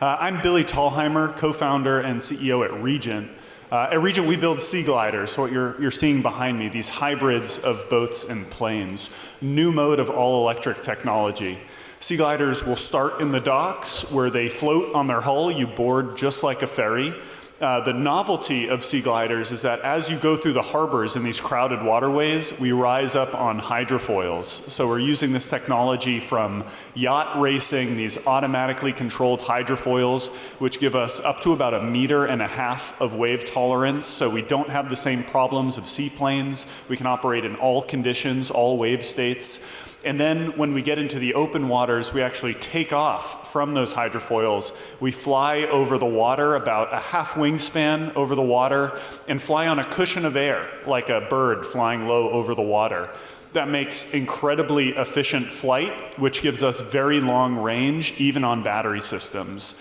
I'm Billy Thalheimer, co-founder and CEO at REGENT. At REGENT, we build sea gliders, so what you're seeing behind me, these hybrids of boats and planes, new mode of all-electric technology. Sea gliders will start in the docks where they float on their hull. You board just like a ferry. The novelty of sea gliders is that as you go through the harbors in these crowded waterways, we rise up on hydrofoils. So we're using this technology from yacht racing, these automatically controlled hydrofoils, which give us up to about 1.5 meters of wave tolerance. So we don't have the same problems of seaplanes. We can operate in all conditions, all wave states. And then when we get into the open waters, we actually take off from those hydrofoils. We fly over the water, about a half wingspan over the water, and fly on a cushion of air, like a bird flying low over the water. That makes incredibly efficient flight, which gives us very long range, even on battery systems.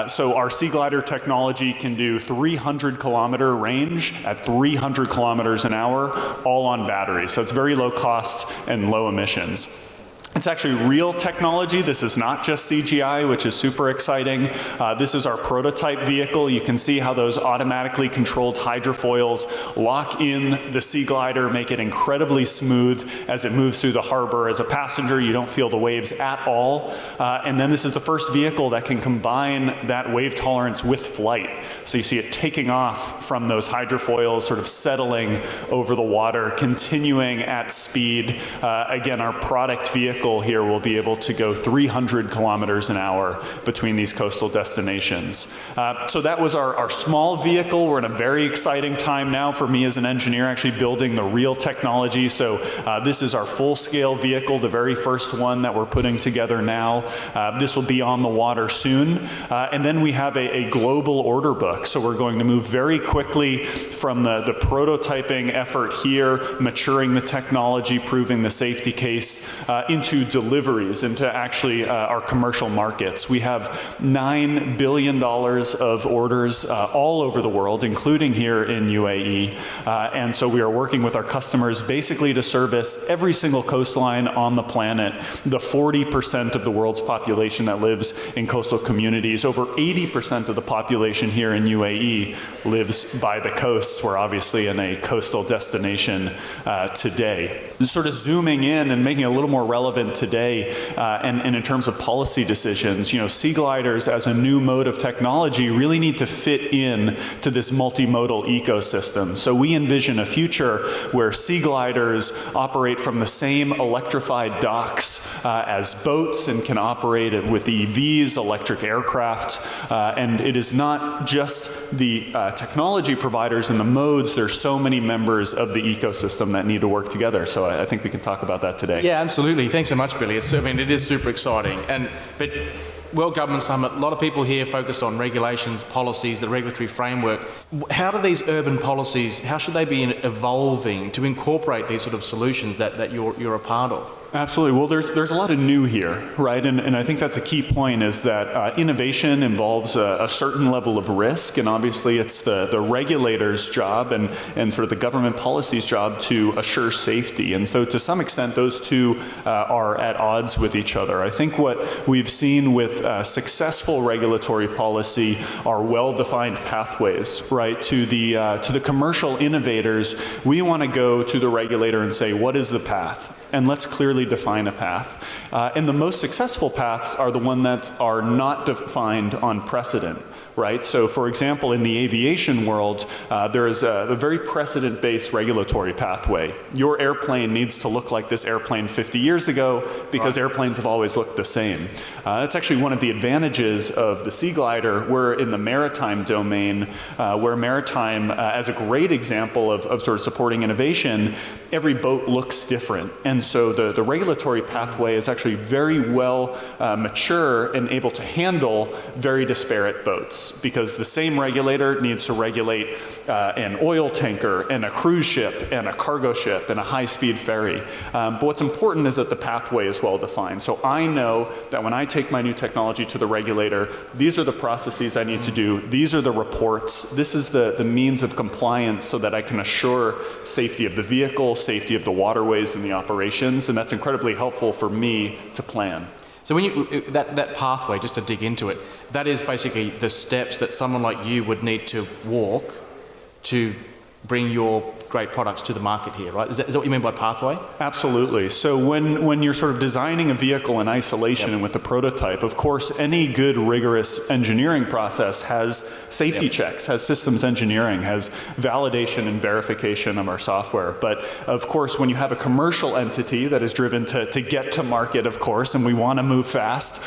So our sea glider technology can do 300-kilometer range at 300 kilometers an hour, all on battery. So it's very low cost and low emissions. It's actually real technology. This is not just CGI, which is super exciting. This is our prototype vehicle. You can see how those automatically controlled hydrofoils lock in the sea glider, make it incredibly smooth as it moves through the harbor. As a passenger, you don't feel the waves at all. And then this is the first vehicle that can combine that wave tolerance with flight. So you see it taking off from those hydrofoils, sort of settling over the water, continuing at speed. Again, our product vehicle here will be able to go 300 kilometers an hour between these coastal destinations. So that was our small vehicle. We're in a very exciting time now for me as an engineer, actually building the real technology. So this is our full-scale vehicle, the very first one that we're putting together now. This will be on the water soon. And then we have a global order book. So we're going to move very quickly from the prototyping effort here, maturing the technology, proving the safety case, into deliveries, into actually our commercial markets. We have $9 billion of orders all over the world, including here in UAE. And so we are working with our customers basically to service every single coastline on the planet, the 40% of the world's population that lives in coastal communities. Over 80% of the population here in UAE lives by the coasts. We're obviously in a coastal destination today. Sort of zooming in and making it a little more relevant today, and in terms of policy decisions, sea gliders as a new mode of technology really need to fit in to this multimodal ecosystem. So we envision a future where sea gliders operate from the same electrified docks as boats and can operate with EVs, electric aircraft, and it is not just the technology providers and the modes. There's so many members of the ecosystem that need to work together. So I think we can talk about that today. Yeah, absolutely. Thanks so much, Billy. It is super exciting. But World Government Summit, a lot of people here focus on regulations, policies, the regulatory framework. How do these urban policies, how should they be evolving to incorporate these sort of solutions that you're a part of? Absolutely. Well, there's a lot of new here, right? And I think that's a key point, is that innovation involves a certain level of risk, and obviously it's the regulator's job and sort of the government policy's job to assure safety. And so to some extent, those two are at odds with each other. I think what we've seen with successful regulatory policy are well-defined pathways, right? To the commercial innovators, we want to go to the regulator and say, what is the path? And let's clearly define a path. And the most successful paths are the ones that are not defined on precedent, right? So for example, in the aviation world, there is a very precedent-based regulatory pathway. Your airplane needs to look like this airplane 50 years ago because airplanes have always looked the same. That's actually one of the advantages of the sea glider. We're in the maritime domain, where maritime, as a great example of sort of supporting innovation, every boat looks different. And so the regulatory pathway is actually very well mature and able to handle very disparate boats, because the same regulator needs to regulate an oil tanker and a cruise ship and a cargo ship and a high-speed ferry. But what's important is that the pathway is well defined. So I know that when I take my new technology to the regulator, these are the processes I need to do. These are the reports. This is the means of compliance so that I can assure safety of the vehicle, safety of the waterways and the operations, and that's incredibly helpful for me to plan. So when you that pathway, just to dig into it, that is basically the steps that someone like you would need to walk to bring your great products to the market here, right? Is that what you mean by pathway? Absolutely. So when you're sort of designing a vehicle in isolation and with a prototype, of course, any good rigorous engineering process has safety checks, has systems engineering, has validation and verification of our software. But of course, when you have a commercial entity that is driven to get to market, of course, and we want to move fast,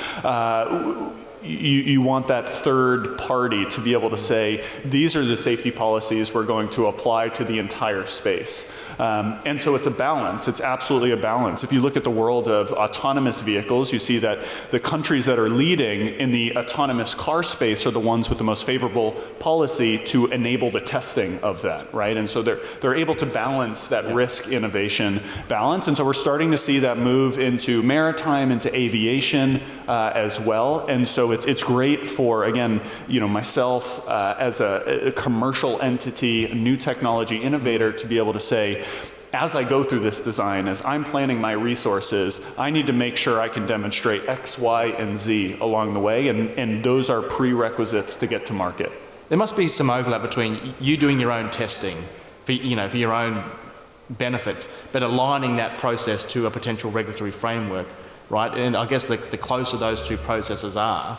you want that third party to be able to say, these are the safety policies we're going to apply to the entire space. And so it's a balance. It's absolutely a balance. If you look at the world of autonomous vehicles, you see that the countries that are leading in the autonomous car space are the ones with the most favorable policy to enable the testing of that, right? And so they're able to balance that risk-innovation balance. And so we're starting to see that move into maritime, into aviation as well. And so it's great for, again, myself as a commercial entity, a new technology innovator, to be able to say, as I go through this design, as I'm planning my resources, I need to make sure I can demonstrate X, Y, and Z along the way, and those are prerequisites to get to market. There must be some overlap between you doing your own testing for your own benefits, but aligning that process to a potential regulatory framework, right? And I guess the closer those two processes are,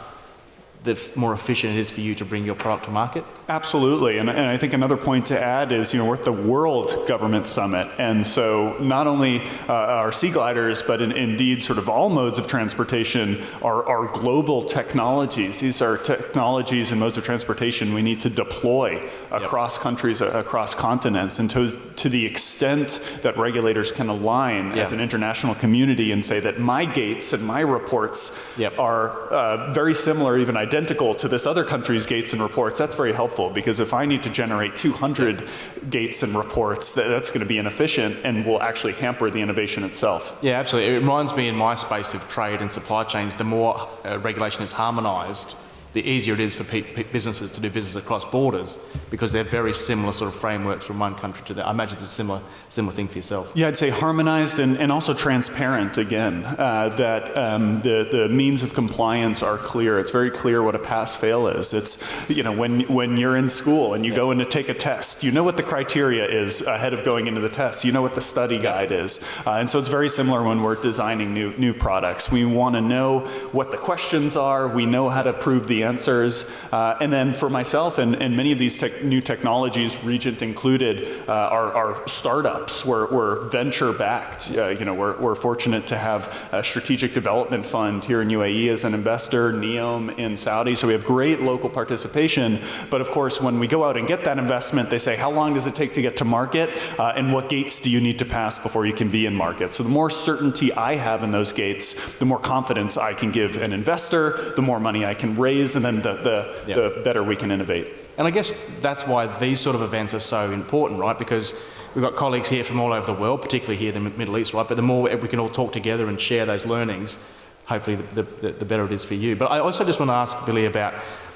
the more efficient it is for you to bring your product to market? Absolutely, and I think another point to add is, we're at the World Government Summit, and so not only our sea gliders, but indeed sort of all modes of transportation are global technologies. These are technologies and modes of transportation we need to deploy across countries, across continents, and to the extent that regulators can align as an international community and say that my gates and my reports are very similar, even identical to this other country's gates and reports, that's very helpful, because if I need to generate 200 gates and reports, that's going to be inefficient and will actually hamper the innovation itself. Yeah, absolutely. It reminds me, in my space of trade and supply chains, the more regulation is harmonized, the easier it is for businesses to do business across borders, because they're very similar sort of frameworks from one country to the other. I imagine it's a similar thing for yourself. Yeah, I'd say harmonized and also transparent again, that the means of compliance are clear. It's very clear what a pass-fail is. It's, when you're in school and you go in to take a test, you know what the criteria is ahead of going into the test. You know what the study guide is. And so it's very similar when we're designing new products. We want to know what the questions are. We know how to prove the answers. And then for myself and many of these new technologies, REGENT included, are startups. We're venture-backed. We're fortunate to have a strategic development fund here in UAE as an investor, NEOM in Saudi. So we have great local participation. But of course, when we go out and get that investment, they say, how long does it take to get to market? And what gates do you need to pass before you can be in market? So the more certainty I have in those gates, the more confidence I can give an investor, the more money I can raise, and then the better we can innovate. And I guess that's why these sort of events are so important, right? Because we've got colleagues here from all over the world, particularly here in the Middle East, right? But the more we can all talk together and share those learnings, hopefully the better it is for you. But I also just want to ask Billy about,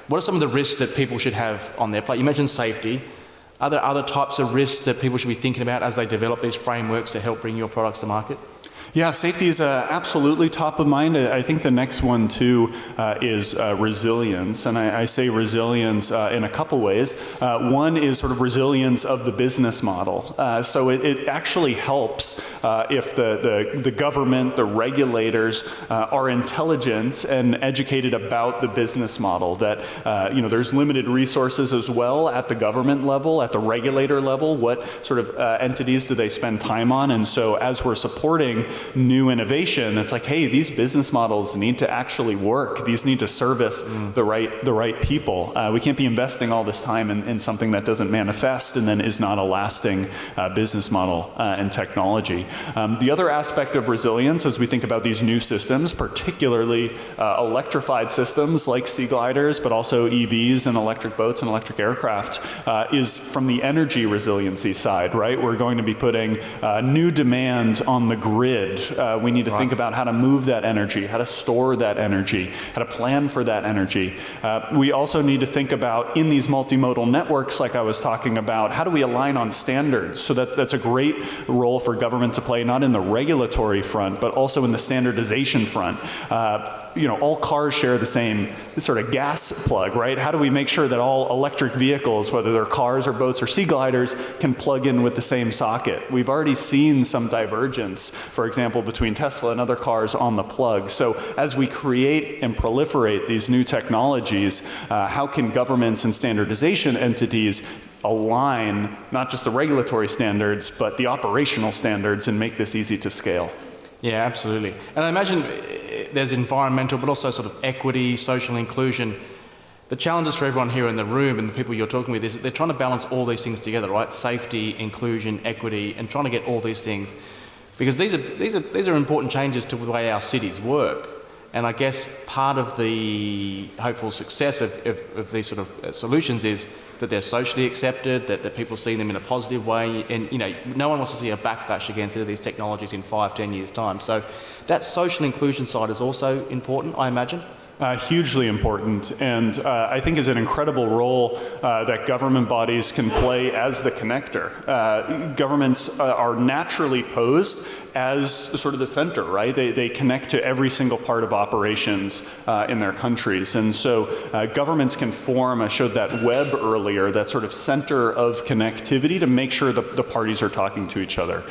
what are some of the risks that people should have on their plate? You mentioned safety. Are there other types of risks that people should be thinking about as they develop these frameworks to help bring your products to market? Yeah, safety is absolutely top of mind. I think the next one, too, is resilience. And I say resilience in a couple ways. One is sort of resilience of the business model. So it actually helps if the government, the regulators are intelligent and educated about the business model, that there's limited resources as well at the government level, at the regulator level. What sort of entities do they spend time on? And so as we're supporting new innovation, it's like, hey, these business models need to actually work. These need to service the right people. We can't be investing all this time in something that doesn't manifest and then is not a lasting business model and technology. The other aspect of resilience, as we think about these new systems, particularly electrified systems like sea gliders, but also EVs and electric boats and electric aircraft, is from the energy resiliency side, right? We're going to be putting new demand on the grid grid. We need to think about how to move that energy, how to store that energy, how to plan for that energy. We also need to think about, in these multimodal networks like I was talking about, how do we align on standards? So that's a great role for government to play, not in the regulatory front, but also in the standardization front. All cars share the same sort of gas plug, right? How do we make sure that all electric vehicles, whether they're cars or boats or sea gliders, can plug in with the same socket? We've already seen some divergence, for example, between Tesla and other cars on the plug. So as we create and proliferate these new technologies, how can governments and standardization entities align not just the regulatory standards, but the operational standards and make this easy to scale? Yeah, absolutely. And I imagine there's environmental, but also sort of equity, social inclusion. The challenges for everyone here in the room and the people you're talking with is that they're trying to balance all these things together, right? Safety, inclusion, equity, and trying to get all these things. Because these are important changes to the way our cities work. And I guess part of the hopeful success of these sort of solutions is that they're socially accepted, that people see them in a positive way, and no one wants to see a backlash against any of these technologies in 5-10 years' time. So that social inclusion side is also important, I imagine. Hugely important, and I think is an incredible role that government bodies can play as the connector. Governments are naturally posed as sort of the center, right? They connect to every single part of operations in their countries, and so governments can form, I showed that web earlier, that sort of center of connectivity to make sure the parties are talking to each other.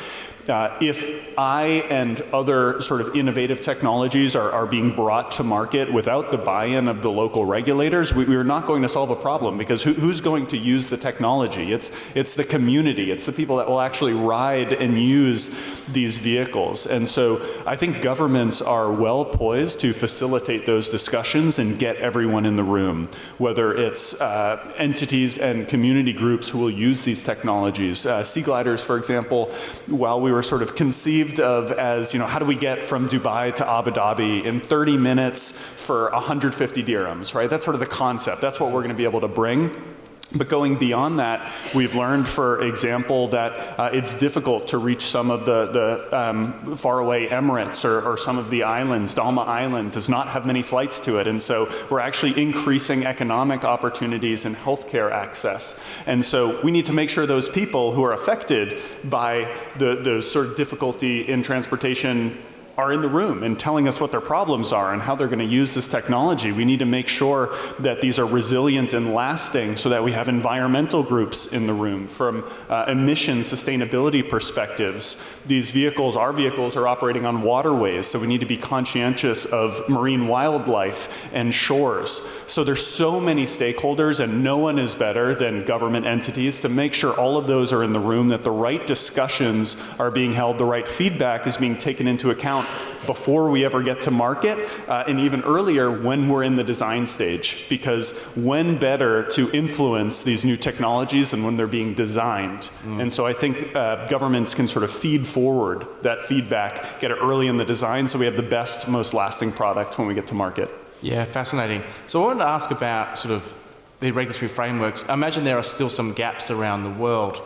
If I and other sort of innovative technologies are being brought to market without the buy-in of the local regulators, we're not going to solve a problem, because who's going to use the technology? It's the community. It's the people that will actually ride and use these vehicles. And so I think governments are well poised to facilitate those discussions and get everyone in the room, whether it's entities and community groups who will use these technologies. Sea gliders, for example, while we were sort of conceived of as, how do we get from Dubai to Abu Dhabi in 30 minutes for 150 dirhams, right? That's sort of the concept. That's what we're going to be able to bring. But going beyond that, we've learned, for example, that it's difficult to reach some of the faraway Emirates or some of the islands. Dalma Island does not have many flights to it, and so we're actually increasing economic opportunities and healthcare access. And so we need to make sure those people who are affected by the sort of difficulty in transportation are in the room and telling us what their problems are and how they're going to use this technology. We need to make sure that these are resilient and lasting, so that we have environmental groups in the room from emission sustainability perspectives. These vehicles, our vehicles, are operating on waterways, so we need to be conscientious of marine wildlife and shores. So there's so many stakeholders, and no one is better than government entities to make sure all of those are in the room, that the right discussions are being held, the right feedback is being taken into account before we ever get to market, and even earlier when we're in the design stage. Because when better to influence these new technologies than when they're being designed? And so I think governments can sort of feed forward that feedback, get it early in the design, so we have the best, most lasting product when we get to market. Yeah, fascinating. So I wanted to ask about sort of the regulatory frameworks. I imagine there are still some gaps around the world.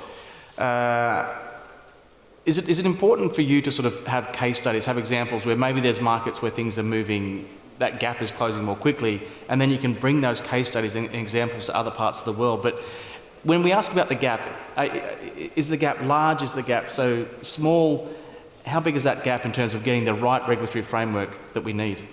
Is it important for you to sort of have case studies, have examples where maybe there's markets where things are moving, that gap is closing more quickly, and then you can bring those case studies and examples to other parts of the world? But when we ask about the gap, is the gap large? Is the gap so small? How big is that gap in terms of getting the right regulatory framework that we need?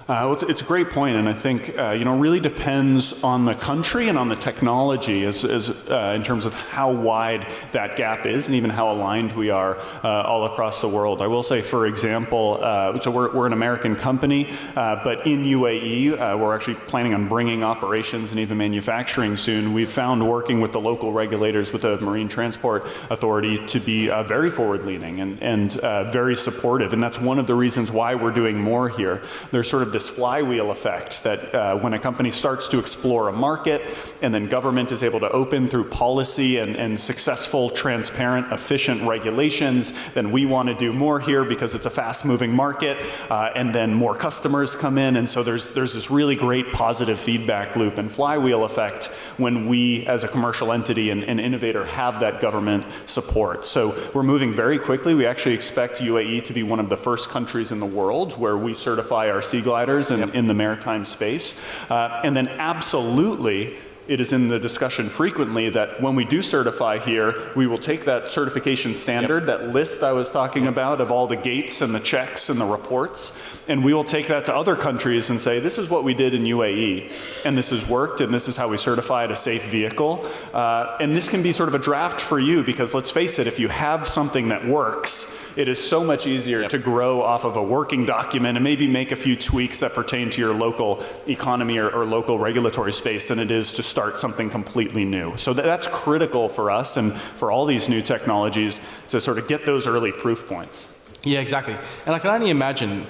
Well, it's a great point, and I think really depends on the country and on the technology as in terms of how wide that gap is and even how aligned we are all across the world. I will say, for example, so we're an American company, but in UAE, we're actually planning on bringing operations and even manufacturing soon. We've found working with the local regulators, with the Marine Transport Authority, to be very forward-leaning and very supportive, and that's one of the reasons why we're doing more here. There's sort of this flywheel effect that when a company starts to explore a market and then government is able to open through policy and successful, transparent, efficient regulations, then we want to do more here because it's a fast-moving market, and then more customers come in, and so there's this really great positive feedback loop and flywheel effect when we, as a commercial entity and innovator, have that government support. So we're moving very quickly. We actually expect UAE to be one of the first countries in the world where we certify our sea gliders in the maritime space. And then absolutely, it is in the discussion frequently that when we do certify here, we will take that certification standard, that list I was talking about of all the gates and the checks and the reports, and we will take that to other countries and say, this is what we did in UAE, and this has worked, and this is how we certified a safe vehicle. And this can be sort of a draft for you, because let's face it, if you have something that works, it is so much easier to grow off of a working document and maybe make a few tweaks that pertain to your local economy or local regulatory space than it is to start something completely new. So that's critical for us and for all these new technologies to sort of get those early proof points. Yeah, exactly. And I can only imagine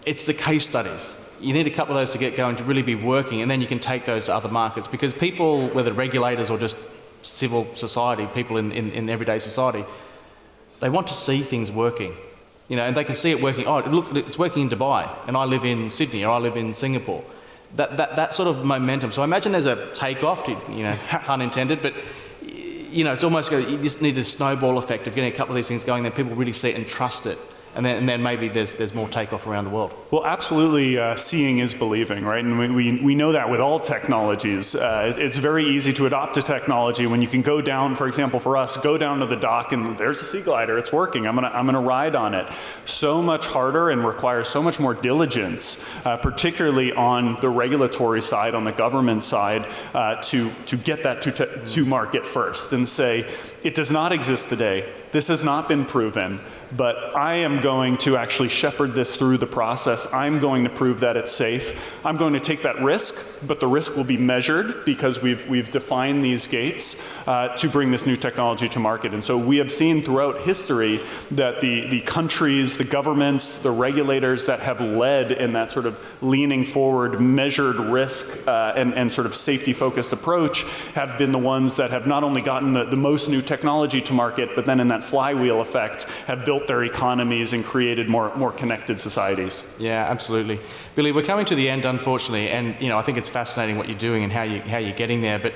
it's the case studies. You need a couple of those to get going to really be working, and then you can take those to other markets, because people, whether regulators or just civil society, people in everyday society, they want to see things working, and they can see it working. Oh, look, it's working in Dubai, and I live in Sydney, or I live in Singapore. That sort of momentum. So I imagine there's a takeoff, pun intended, but it's almost, you just need a snowball effect of getting a couple of these things going, then people really see it and trust it. And then maybe there's more takeoff around the world. Well, absolutely, seeing is believing, right? And we know that with all technologies. It's very easy to adopt a technology when you can go down, for example, for us, go down to the dock and there's a sea glider, it's working, I'm gonna ride on it. So much harder and requires so much more diligence, particularly on the regulatory side, on the government side, to get that to market first and say, it does not exist today. This has not been proven, but I am going to actually shepherd this through the process. I'm going to prove that it's safe. I'm going to take that risk, but the risk will be measured because we've defined these gates to bring this new technology to market. And so we have seen throughout history that the countries, the governments, the regulators that have led in that sort of leaning forward, measured risk and sort of safety-focused approach have been the ones that have not only gotten the most new technology to market, but then in that flywheel effect have built their economies and created more connected societies. Yeah, absolutely. Billy, we're coming to the end, unfortunately, and I think it's fascinating what you're doing and how you're getting there. But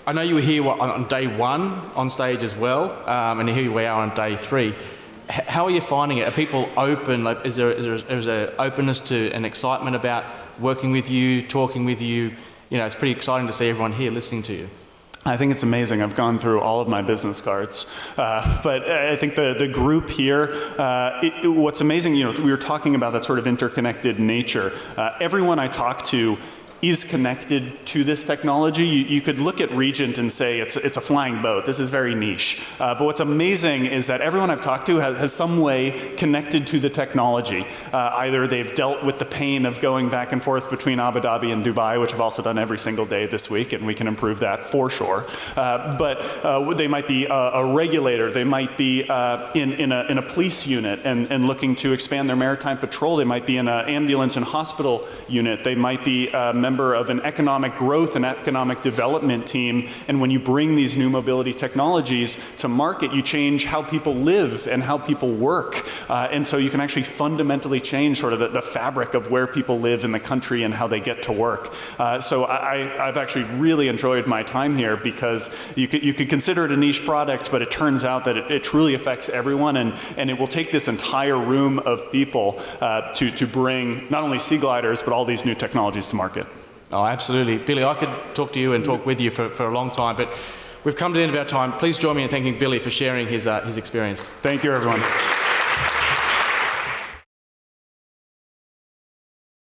I know you were here on day one on stage as well, and here we are on day 3. How are you finding it? Are people open? Like, is there openness to and excitement about working with you, talking with you? It's pretty exciting to see everyone here listening to you. I think it's amazing. I've gone through all of my business cards, but I think the group here, what's amazing, we were talking about that sort of interconnected nature. Everyone I talk to is connected to this technology. You could look at REGENT and say it's a flying boat. This is very niche. But what's amazing is that everyone I've talked to has some way connected to the technology. Either they've dealt with the pain of going back and forth between Abu Dhabi and Dubai, which I've also done every single day this week, and we can improve that for sure. But they might be a regulator. They might be in a police unit and looking to expand their maritime patrol. They might be in an ambulance and hospital unit. They might be member of an economic growth and economic development team, and when you bring these new mobility technologies to market, you change how people live and how people work, and so you can actually fundamentally change sort of the fabric of where people live in the country and how they get to work. So I've actually really enjoyed my time here, because you could consider it a niche product, but it turns out that it truly affects everyone, and it will take this entire room of people to bring not only sea gliders, but all these new technologies to market. Oh, absolutely. Billy, I could talk to you and talk with you for a long time, but we've come to the end of our time. Please join me in thanking Billy for sharing his experience. Thank you, everyone.